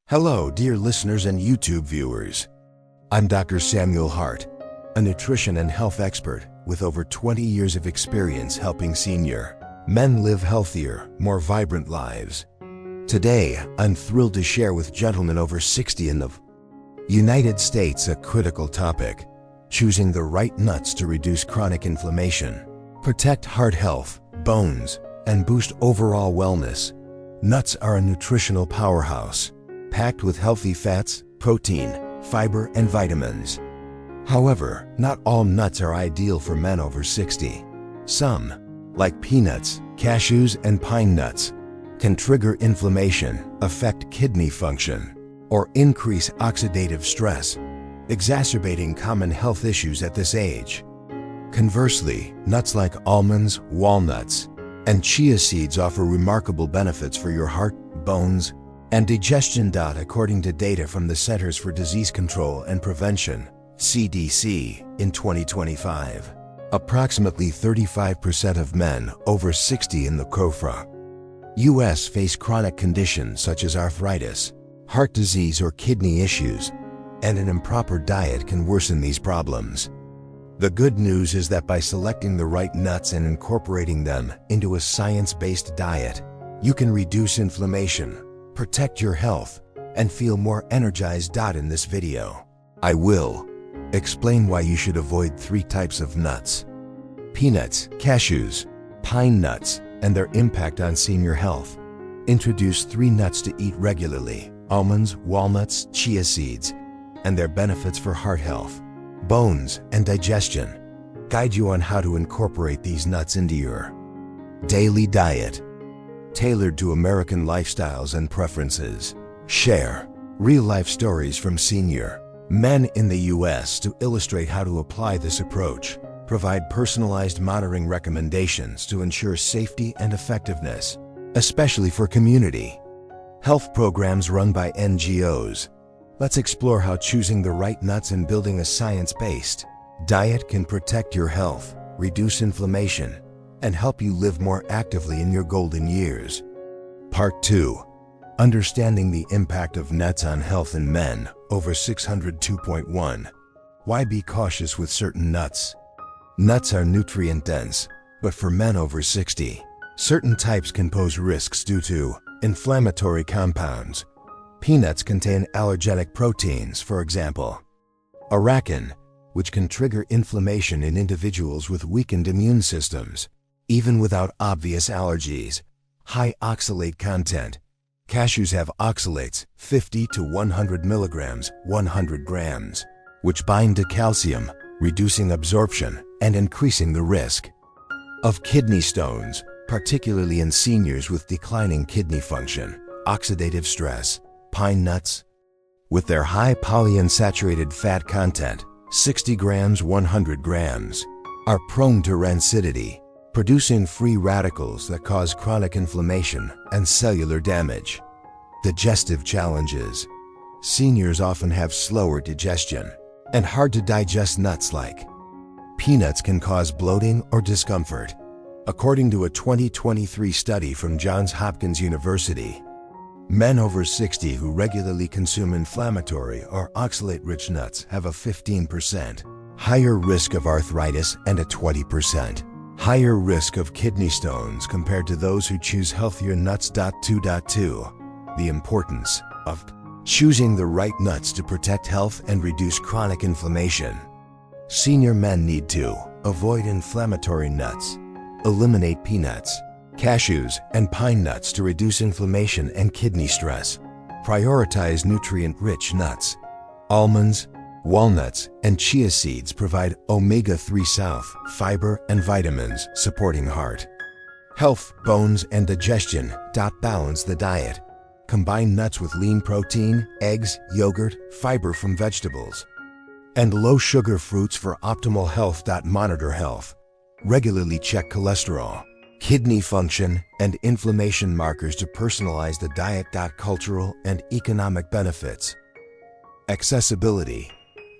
Hello, dear listeners and YouTube viewers. I'm Dr. Samuel Hart, a nutrition and health expert with over 20 years of experience helping senior men live healthier, more vibrant lives. Today, I'm thrilled to share with gentlemen over 60 in the United States a critical topic: choosing the right nuts to reduce chronic inflammation, protect heart health, bones, and boost overall wellness. Nuts are a nutritional powerhouse, packed with healthy fats, protein, fiber, and vitamins. However, not all nuts are ideal for men over 60. Some, like peanuts, cashews, and pine nuts, can trigger inflammation, affect kidney function, or increase oxidative stress, exacerbating common health issues at this age. Conversely, nuts like almonds, walnuts, and chia seeds offer remarkable benefits for your heart, bones, and digestion. According to data from the Centers for Disease Control and Prevention, CDC, in 2025, approximately 35% of men over 60 in the U.S. face chronic conditions such as arthritis, heart disease, or kidney issues, and an improper diet can worsen these problems. The good news is that by selecting the right nuts and incorporating them into a science-based diet, you can reduce inflammation, protect your health, and feel more energized. In this video, I will explain why you should avoid 3 types of nuts: peanuts, cashews, pine nuts, and their impact on senior health. Introduce 3 nuts to eat regularly: almonds, walnuts, chia seeds, and their benefits for heart health, bones, and digestion. Guide you on how to incorporate these nuts into your daily diet, tailored to American lifestyles and preferences. Share real-life stories from senior men in the U.S. to illustrate how to apply this approach. Provide personalized monitoring recommendations to ensure safety and effectiveness, especially for community health programs run by NGOs. Let's explore how choosing the right nuts and building a science-based diet can protect your health, reduce inflammation, and help you live more actively in your golden years. Part 2. Understanding the impact of nuts on health in men over 602.1. Why be cautious with certain nuts? Nuts are nutrient-dense, but for men over 60, certain types can pose risks due to inflammatory compounds. Peanuts contain allergenic proteins, for example, arachidine, which can trigger inflammation in individuals with weakened immune systems. Even without obvious allergies. High oxalate content. Cashews have oxalates 50 to 100 milligrams, 100 grams, which bind to calcium, reducing absorption and increasing the risk of kidney stones, particularly in seniors with declining kidney function. Oxidative stress. Pine nuts, with their high polyunsaturated fat content, 60 grams, 100 grams, are prone to rancidity, producing free radicals that cause chronic inflammation and cellular damage. Digestive challenges. Seniors often have slower digestion and hard to digest nuts like peanuts can cause bloating or discomfort. According to a 2023 study from Johns Hopkins University, men over 60 who regularly consume inflammatory or oxalate-rich nuts have a 15% higher risk of arthritis and a 20% higher risk of kidney stones compared to those who choose healthier nuts. 2.2. The importance of choosing the right nuts to protect health and reduce chronic inflammation. Senior men need to avoid inflammatory nuts, eliminate peanuts, cashews, and pine nuts to reduce inflammation and kidney stress. Prioritize nutrient-rich nuts. Almonds, walnuts, and chia seeds provide omega-3 fiber and vitamins, supporting heart health, bones, and digestion. Balance the diet. Combine nuts with lean protein, eggs, yogurt, fiber from vegetables, and low-sugar fruits for optimal health. Monitor health. Regularly check cholesterol, kidney function, and inflammation markers to personalize the diet. Cultural and economic benefits. Accessibility.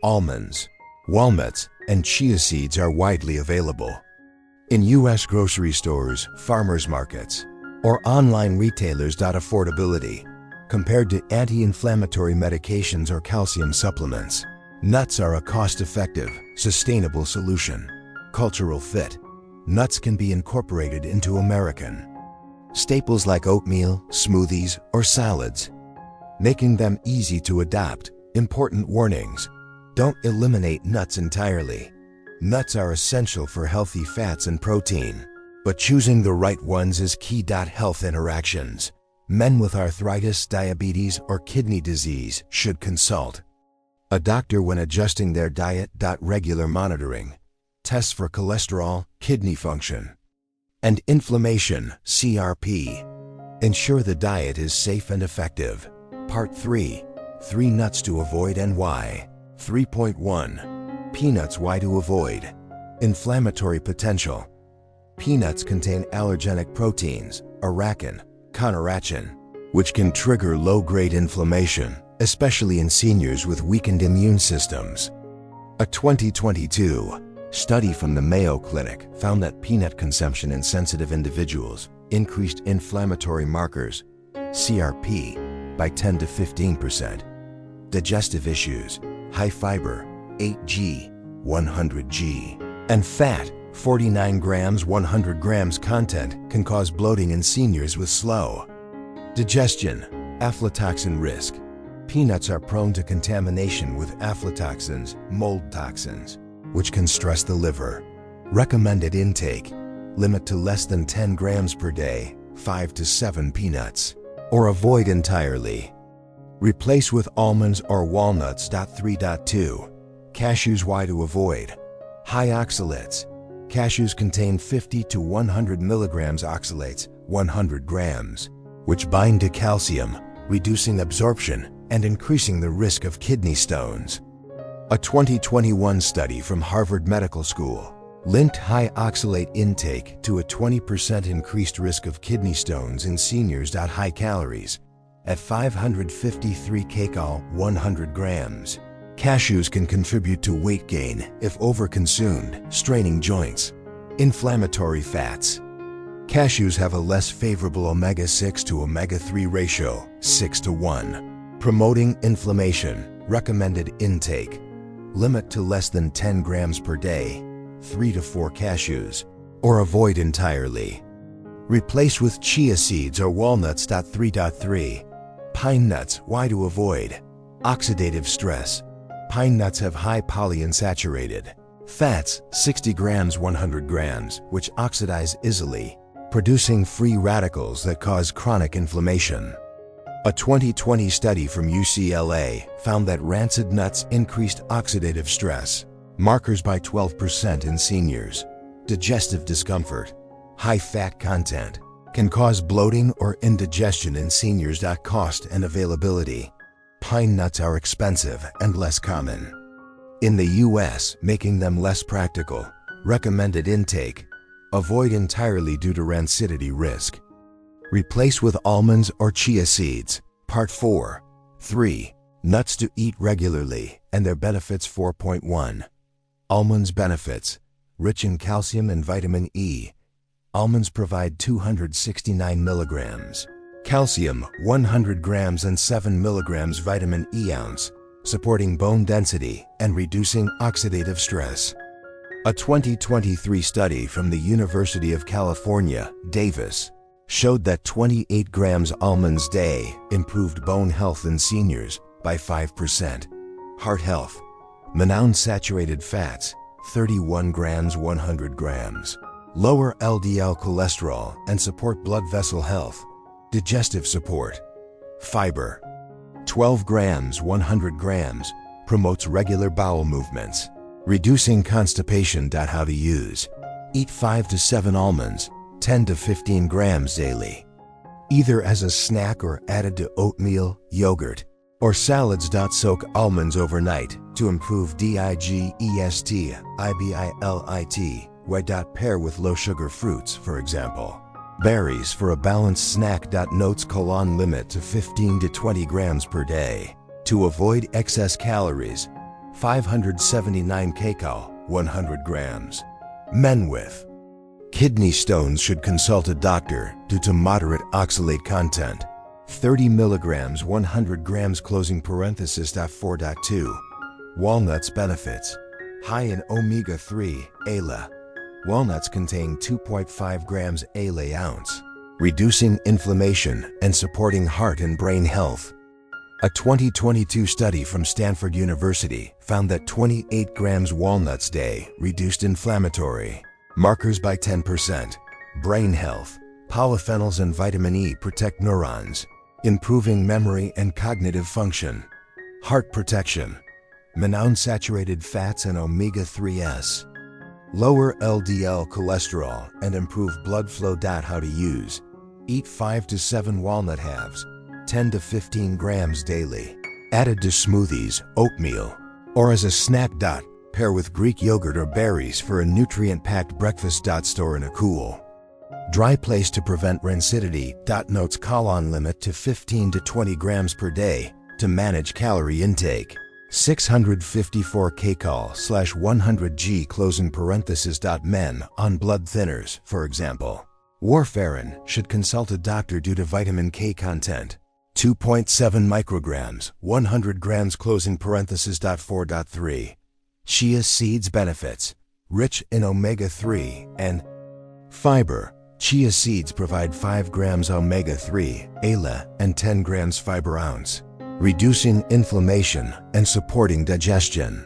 Almonds, walnuts, and chia seeds are widely available in U.S. grocery stores, farmers markets, or online retailers. Affordability. compared to anti-inflammatory medications or calcium supplements. Nuts are a cost-effective, sustainable solution. Cultural fit. Nuts can be incorporated into American staples like oatmeal, smoothies, or salads, making them easy to adapt. Important warnings. Don't eliminate nuts entirely. Nuts are essential for healthy fats and protein, but choosing the right ones is key. Health interactions. Men with arthritis, diabetes, or kidney disease should consult a doctor when adjusting their diet. Regular monitoring. Tests for cholesterol, kidney function, and inflammation, CRP. Ensure the diet is safe and effective. Part 3. 3 nuts to avoid and why. 3.1. Peanuts. Why to avoid. Inflammatory potential. Peanuts contain allergenic proteins, arachidine, chondroitin, which can trigger low-grade inflammation, especially in seniors with weakened immune systems. A 2022 study from the Mayo Clinic found that peanut consumption in sensitive individuals increased inflammatory markers, CRP, by 10 to 15%. Digestive issues, high fiber, 8G, 100G, and fat, 49 grams, 100 grams content can cause bloating in seniors with slow digestion. Aflatoxin risk. Peanuts are prone to contamination with aflatoxins, mold toxins, which can stress the liver. Recommended intake. Limit to less than 10 grams per day, 5 to 7 peanuts, or avoid entirely. Replace with almonds or walnuts. 3.2. Cashews. Why to avoid. High oxalates. Cashews contain 50 to 100 milligrams oxalates, 100 grams, which bind to calcium, reducing absorption and increasing the risk of kidney stones. A 2021 study from Harvard Medical School linked high oxalate intake to a 20% increased risk of kidney stones in seniors. High calories. At 553 kcal, 100 grams. Cashews can contribute to weight gain if overconsumed, straining joints. Inflammatory fats. Cashews have a less favorable omega-6 to omega-3 ratio, 6 to 1. Promoting inflammation. Recommended intake. Limit to less than 10 grams per day, 3 to 4 cashews, or avoid entirely. Replace with chia seeds or walnuts. 3.3. Pine nuts. Why to avoid. Oxidative stress. Pine nuts have high polyunsaturated fats, 60 grams, 100 grams, which oxidize easily, producing free radicals that cause chronic inflammation. A 2020 study from UCLA found that rancid nuts increased oxidative stress markers by 12% in seniors. Digestive discomfort. High fat content can cause bloating or indigestion in seniors. Cost and availability. Pine nuts are expensive and less common in the U.S., making them less practical. Recommended intake. Avoid entirely due to rancidity risk. Replace with almonds or chia seeds. Part 4. 3. Nuts to eat regularly and their benefits. 4.1. Almonds benefits. Rich in calcium and vitamin E. Almonds provide 269 milligrams calcium, 100 grams and 7 milligrams vitamin E ounce, supporting bone density and reducing oxidative stress. A 2023 study from the University of California, Davis, showed that 28 grams almonds day improved bone health in seniors by 5%. Heart health. Monounsaturated fats, 31 grams, 100 grams. Lower LDL cholesterol and support blood vessel health. Digestive support. Fiber. 12 grams, 100 grams, promotes regular bowel movements, reducing constipation. How to use. Eat 5 to 7 almonds, 10 to 15 grams daily, either as a snack or added to oatmeal, yogurt, or salads. Soak almonds overnight to improve digest, IBILIT. Why? Pair with low-sugar fruits, for example. Berries for a balanced snack. Notes: limit to 15 to 20 grams per day. To avoid excess calories. 579 kcal, 100 grams. Men with kidney stones should consult a doctor due to moderate oxalate content. 30 milligrams 100 grams closing parenthesis. 4.2 Walnuts benefits. High in omega-3, ALA. Walnuts contain 2.5 grams ALA ounce, reducing inflammation and supporting heart and brain health. A 2022 study from Stanford University found that 28 grams walnuts day reduced inflammatory markers by 10%. Brain health. Polyphenols and vitamin E protect neurons, improving memory and cognitive function. Heart protection. Monounsaturated fats and omega-3s. Lower LDL cholesterol and improve blood flow. How to use. Eat 5 to 7 walnut halves, 10 to 15 grams daily. Added to smoothies, oatmeal, or as a snack. Pair with Greek yogurt or berries for a nutrient-packed breakfast. Store in a cool, dry place to prevent rancidity. Notes: colon limit to 15 to 20 grams per day to manage calorie intake. 654 kcal/100 g closing parenthesis. Men on blood thinners, for example, warfarin, should consult a doctor due to vitamin K content. 2.7 micrograms, 100 grams closing parenthesis. 4.3 Chia seeds benefits. Rich in omega-3 and fiber, chia seeds provide 5 grams omega-3, ALA, and 10 grams fiber ounce, reducing inflammation and supporting digestion.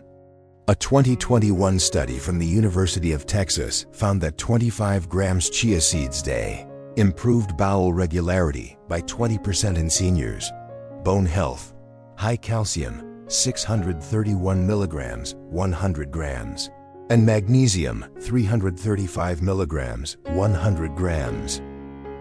A 2021 study from the University of Texas found that 25 grams chia seeds day improved bowel regularity by 20% in seniors. Bone health. High calcium, 631 milligrams, 100 grams, and magnesium, 335 milligrams, 100 grams.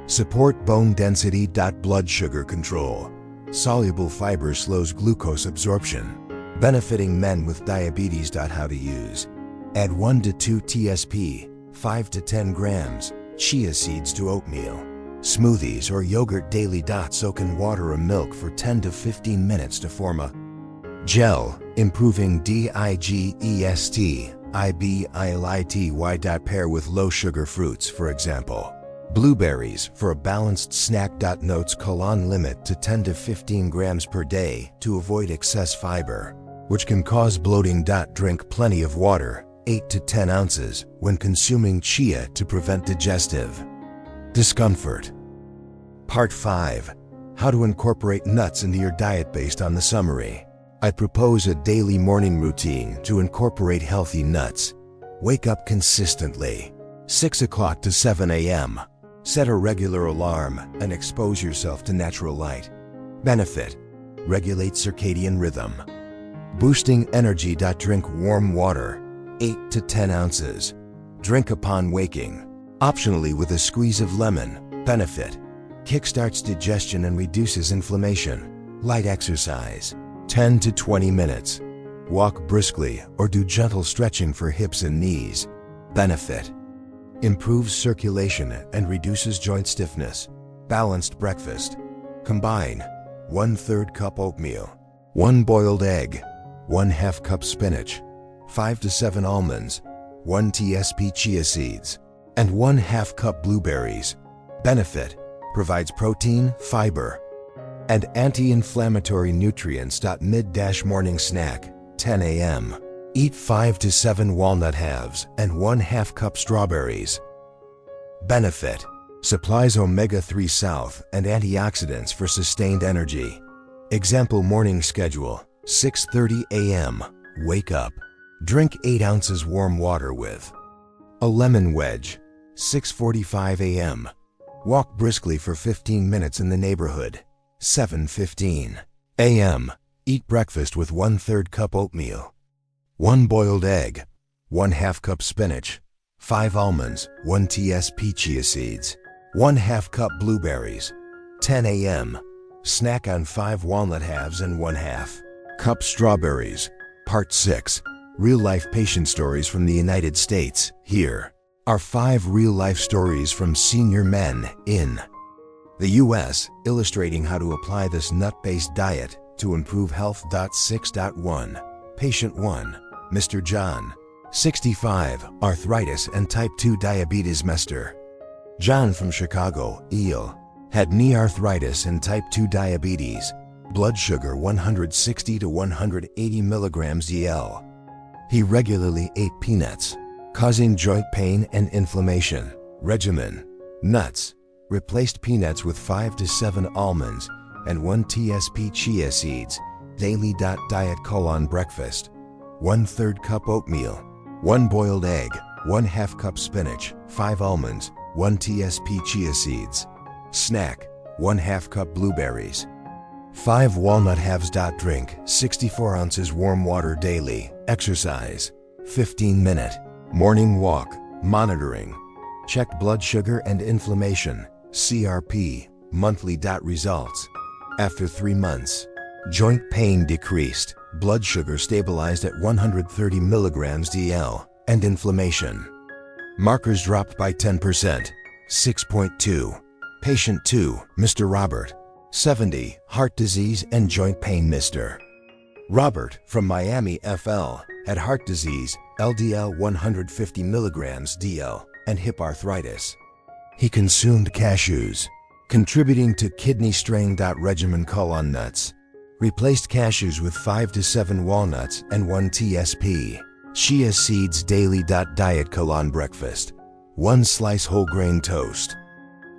Support bone density. Blood sugar control. Soluble fiber slows glucose absorption, benefiting men with diabetes. How to use. Add 1 to 2 TSP, 5 to 10 grams, chia seeds to oatmeal, smoothies or yogurt daily. Soak in water or milk for 10 to 15 minutes to form a gel, improving digest, ibility. Pair with low sugar fruits, for example, blueberries, for a balanced snack. Notes: colon limit to 10 to 15 grams per day to avoid excess fiber, which can cause bloating. Drink plenty of water, 8 to 10 ounces, when consuming chia to prevent digestive discomfort. Part 5. How to incorporate nuts into your diet. Based on the summary, I propose a daily morning routine to incorporate healthy nuts. Wake up consistently, 6 o'clock to 7 a.m. Set a regular alarm and expose yourself to natural light. Benefit: regulate circadian rhythm. Boosting energy. Drink warm water, 8 to 10 ounces. Drink upon waking, optionally with a squeeze of lemon. Benefit: kickstarts digestion and reduces inflammation. Light exercise, 10 to 20 minutes. Walk briskly or do gentle stretching for hips and knees. Benefit: improves circulation and reduces joint stiffness. Balanced breakfast. Combine 1/3 cup oatmeal, 1 boiled egg, 1/2 cup spinach, 5 to 7 almonds, 1 TSP chia seeds, and 1/2 cup blueberries. Benefit: provides protein, fiber, and anti-inflammatory nutrients. Mid-morning snack, 10 a.m. Eat 5 to 7 walnut halves and 1/2 cup strawberries. Benefit: supplies omega-3 south and antioxidants for sustained energy. Example morning schedule: 6:30 a.m. Wake up. Drink 8 ounces warm water with a lemon wedge. 6:45 a.m. Walk briskly for 15 minutes in the neighborhood. 7:15 a.m. Eat breakfast with 1/3 cup oatmeal, 1 boiled egg, 1/2 cup spinach, 5 almonds, 1 TSP chia seeds, 1/2 cup blueberries. 10 a.m. Snack on 5 walnut halves and 1/2 cup strawberries. Part 6. Real-life patient stories from the United States. Here are 5 real-life stories from senior men in the U.S. illustrating how to apply this nut-based diet to improve health. 6.1 Patient 1. Mr. John, 65, arthritis and type 2 diabetes. Mr. John from Chicago, Ill. Had knee arthritis and type 2 diabetes. Blood sugar 160 to 180 milligrams DL. He regularly ate peanuts, causing joint pain and inflammation. Regimen: nuts. Replaced peanuts with 5 to 7 almonds and 1 TSP chia seeds daily. Diet: breakfast, 1/3 cup oatmeal, 1 boiled egg, 1/2 cup spinach, 5 almonds, 1 TSP chia seeds. Snack: 1/2 cup blueberries, 5 walnut halves. Drink 64 ounces warm water daily. Exercise: 15-minute morning walk. Monitoring: checked blood sugar and inflammation, CRP, monthly. Results: after 3 months, joint pain decreased, blood sugar stabilized at 130 milligrams DL, and inflammation markers dropped by 10%. 6.2. Patient 2, Mr. Robert, 70, heart disease and joint pain. Mr. Robert, from Miami, FL, had heart disease, LDL 150 milligrams DL, and hip arthritis. He consumed cashews, contributing to kidney strain. Regimen: nuts. Replaced cashews with 5 to 7 walnuts and 1 TSP chia seeds daily. Diet: breakfast, 1 slice whole grain toast,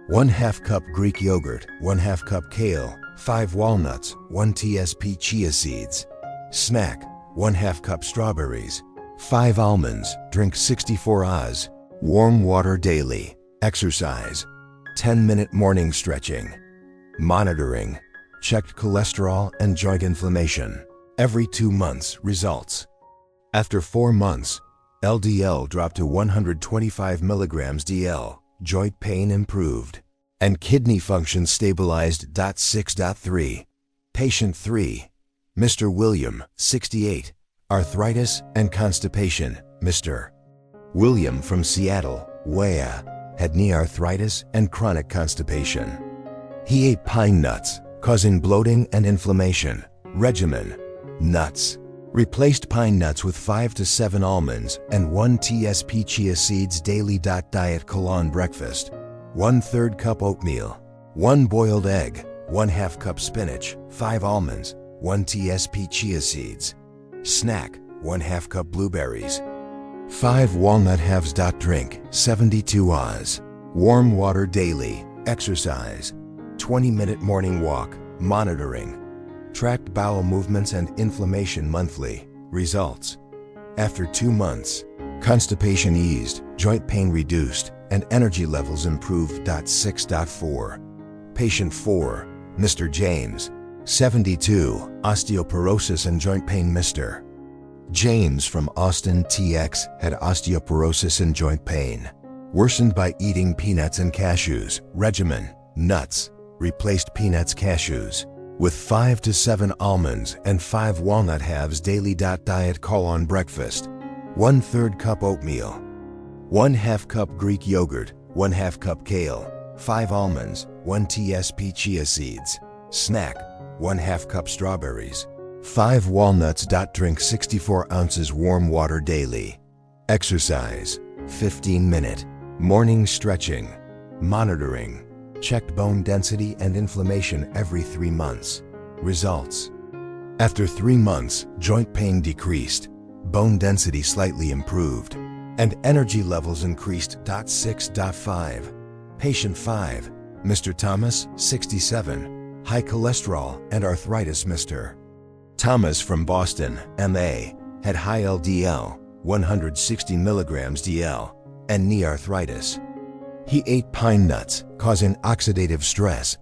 1/2 cup Greek yogurt, 1/2 cup kale, 5 walnuts, 1 TSP chia seeds. Snack: 1/2 cup strawberries, 5 almonds. Drink 64 oz. warm water daily. Exercise: 10-minute morning stretching. Monitoring: checked cholesterol and joint inflammation every 2 months. Results: after 4 months, LDL dropped to 125 milligrams DL, joint pain improved, and kidney function stabilized. 6.3. Patient 3, Mr. William, 68, arthritis and constipation. Mr. William, from Seattle, WA, had knee arthritis and chronic constipation. He ate pine nuts, causing bloating and inflammation. Regimen: nuts. Replaced pine nuts with 5 to 7 almonds and 1 TSP chia seeds daily. Diet: breakfast, 1/3 cup oatmeal, 1 boiled egg, 1/2 cup spinach, 5 almonds, 1 TSP chia seeds. Snack: 1/2 cup blueberries, 5 walnut halves. Drink 72 oz. warm water daily. Exercise: 20-minute morning walk. Monitoring: tracked bowel movements and inflammation monthly. Results: after 2 months, constipation eased, joint pain reduced, and energy levels improved. 6.4. Patient 4, Mr. James, 72, osteoporosis and joint pain. Mr. James, from Austin, TX, had osteoporosis and joint pain, worsened by eating peanuts and cashews. Regimen: nuts. Replaced peanuts, cashews, with 5 to 7 almonds and 5 walnut halves daily. Diet: breakfast, 1/3 cup oatmeal, 1/2 cup Greek yogurt, 1/2 cup kale, 5 almonds, 1 TSP chia seeds. Snack: 1/2 cup strawberries, 5 walnuts. Drink 64 ounces warm water daily. Exercise: 15-minute morning stretching. Monitoring: checked bone density and inflammation every 3 months. Results: after 3 months, joint pain decreased, bone density slightly improved, and energy levels increased. 6.5. Patient 5, Mr. Thomas, 67, high cholesterol and arthritis. Mr. Thomas, from Boston, MA, had high LDL, 160 milligrams DL, and knee arthritis. He ate pine nuts, causing oxidative stress.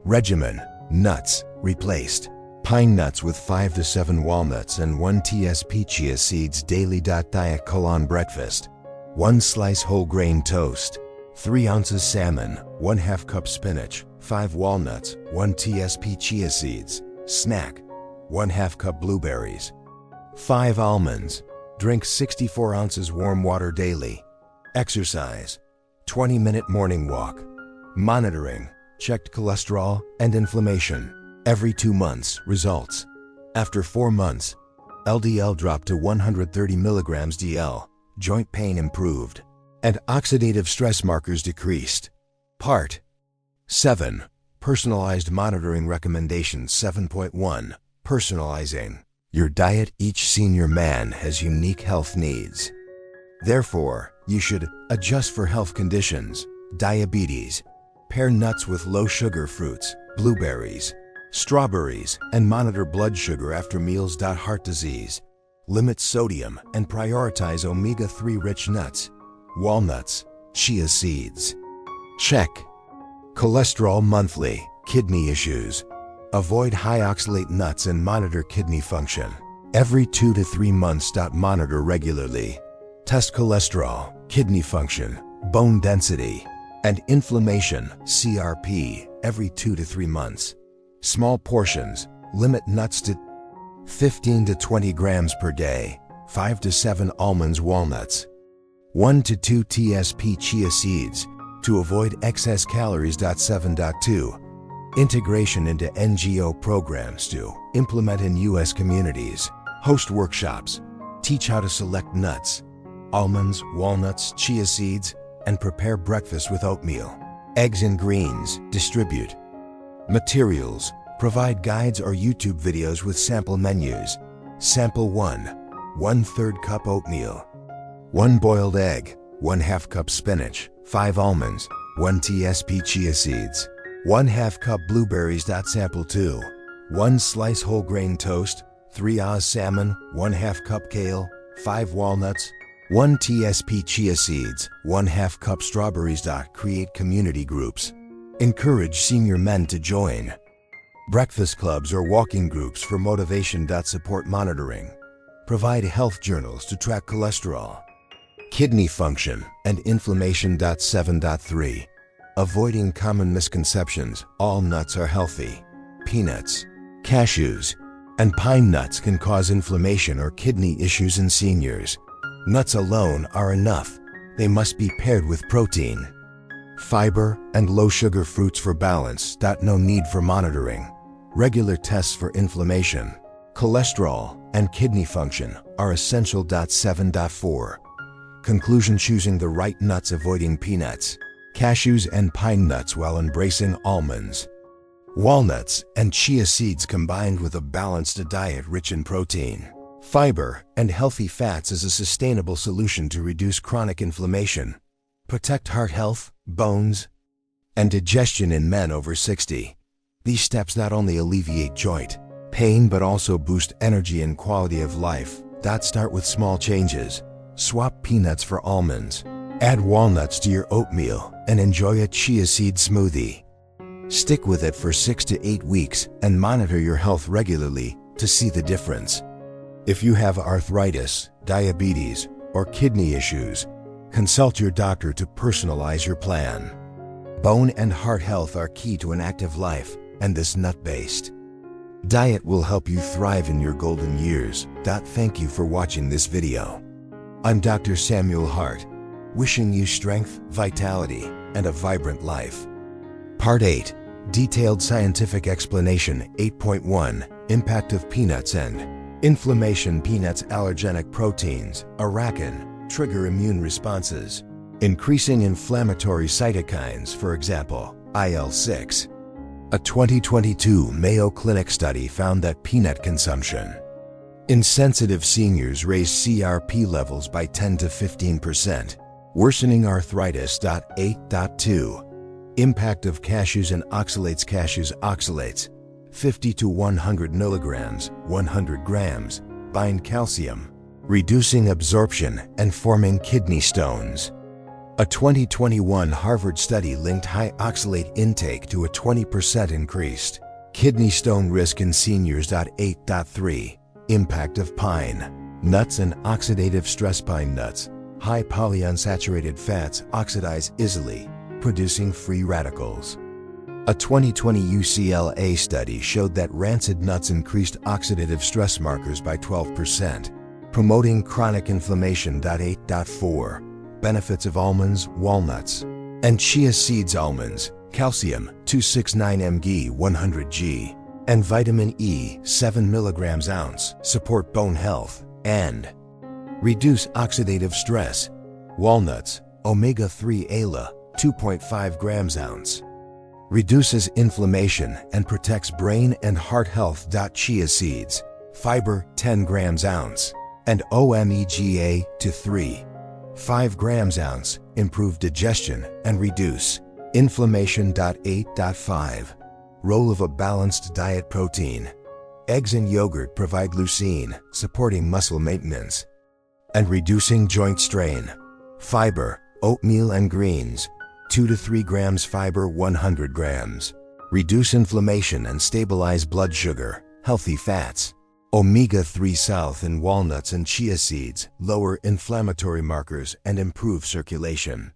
Regimen: nuts. Replaced pine nuts with 5 to 7 walnuts and 1 TSP chia seeds daily. Diet: breakfast, 1 slice whole grain toast, 3 ounces salmon, 1/2 cup spinach, 5 walnuts, 1 TSP chia seeds. Snack: 1/2 cup blueberries, 5 almonds. Drink 64 ounces warm water daily. Exercise: 20-minute morning walk. Monitoring: checked cholesterol and inflammation every 2 months. Results: after 4 months, LDL dropped to 130 milligrams DL, joint pain improved, and oxidative stress markers decreased. Part 7. Personalized monitoring recommendations 7.1. Personalizing your diet. Each senior man has unique health needs. Therefore, you should adjust for health conditions. Diabetes. Pair nuts with low-sugar fruits, blueberries, strawberries, and monitor blood sugar after meals. Heart disease. Limit sodium and prioritize omega-3 rich nuts, walnuts, chia seeds. Check. Cholesterol monthly. Kidney issues. Avoid high oxalate nuts and monitor kidney function. Every 2 to 3 months. Monitor regularly. Test cholesterol, kidney function, bone density, and inflammation (CRP) every 2 to 3 months. Small portions. Limit nuts to 15 to 20 grams per day. 5 to 7 almonds, walnuts. 1 to 2 TSP chia seeds to avoid excess calories. 7.2. Integration into NGO programs to implement in U.S. communities. Host workshops. Teach how to select nuts, almonds, walnuts, chia seeds, and prepare breakfast with oatmeal. Eggs and greens. Distribute. Materials. Provide guides or YouTube videos with sample menus. Sample 1. 1/3 cup oatmeal. 1 boiled egg. 1/2 cup spinach. 5 almonds. 1 TSP chia seeds. 1/2 cup blueberries. Sample 2. 1 slice whole grain toast. 3 oz salmon. 1/2 cup kale. 5 walnuts. 1 TSP chia seeds. 1/2 cup strawberries. Create community groups. Encourage senior men to join breakfast clubs or walking groups for motivation. Support monitoring. Provide health journals to track cholesterol, kidney function, and inflammation. 7.3. Avoiding common misconceptions. All nuts are healthy. Peanuts, cashews, and pine nuts can cause inflammation or kidney issues in seniors. Nuts alone are enough. They must be paired with protein, fiber, and low-sugar fruits for balance. No need for monitoring. Regular tests for inflammation, cholesterol, and kidney function are essential. 7.4. Conclusion. Choosing the right nuts. Avoiding peanuts, cashews, and pine nuts while embracing almonds, walnuts, and chia seeds combined with a balanced diet rich in protein, fiber, and healthy fats is a sustainable solution to reduce chronic inflammation, protect heart health, bones, and digestion in men over 60. These steps not only alleviate joint pain but also boost energy and quality of life. Start with small changes. Swap peanuts for almonds. Add walnuts to your oatmeal and enjoy a chia seed smoothie. Stick with it for 6 to 8 weeks and monitor your health regularly to see the difference. If you have arthritis, diabetes, or kidney issues, consult your doctor to personalize your plan. Bone and heart health are key to an active life, and this nut-based diet will help you thrive in your golden years. Thank you for watching this video. I'm Dr. Samuel Hart, wishing you strength, vitality, and a vibrant life. Part 8. Detailed scientific explanation. 8.1. Impact of peanuts and inflammation. Peanuts' allergenic proteins, arachidin, trigger immune responses, increasing inflammatory cytokines, for example, IL-6. A 2022 Mayo Clinic study found that peanut consumption in sensitive seniors raised CRP levels by 10 to 15%, worsening arthritis. 8.2. Impact of cashews and oxalates. Cashews oxalates, 50 to 100 milligrams, 100 grams, bind calcium, reducing absorption and forming kidney stones. A 2021 Harvard study linked high oxalate intake to a 20% increased kidney stone risk in seniors. 8.3. Impact of pine nuts and oxidative stress. Pine nuts, high polyunsaturated fats, oxidize easily, producing free radicals. A 2020 UCLA study showed that rancid nuts increased oxidative stress markers by 12%, promoting chronic inflammation. 8.4. Benefits of almonds, walnuts, and chia seeds. Almonds, calcium, 269 mg 100 g, and vitamin E, 7 milligrams ounce, support bone health and reduce oxidative stress. Walnuts, omega-3 ALA, 2.5 grams ounce, Reduces inflammation and protects brain and heart health. Chia seeds, fiber 10 grams ounce, and omega to 3.5 grams ounce, improve digestion and reduce inflammation. 8.5. Role of a balanced diet. Protein. Eggs and yogurt provide leucine, supporting muscle maintenance and reducing joint strain. Fiber, oatmeal and greens, 2 to 3 grams. Fiber 100 grams. Reduce inflammation and stabilize blood sugar. Healthy fats. Omega-3 south in walnuts and chia seeds lower inflammatory markers and improve circulation.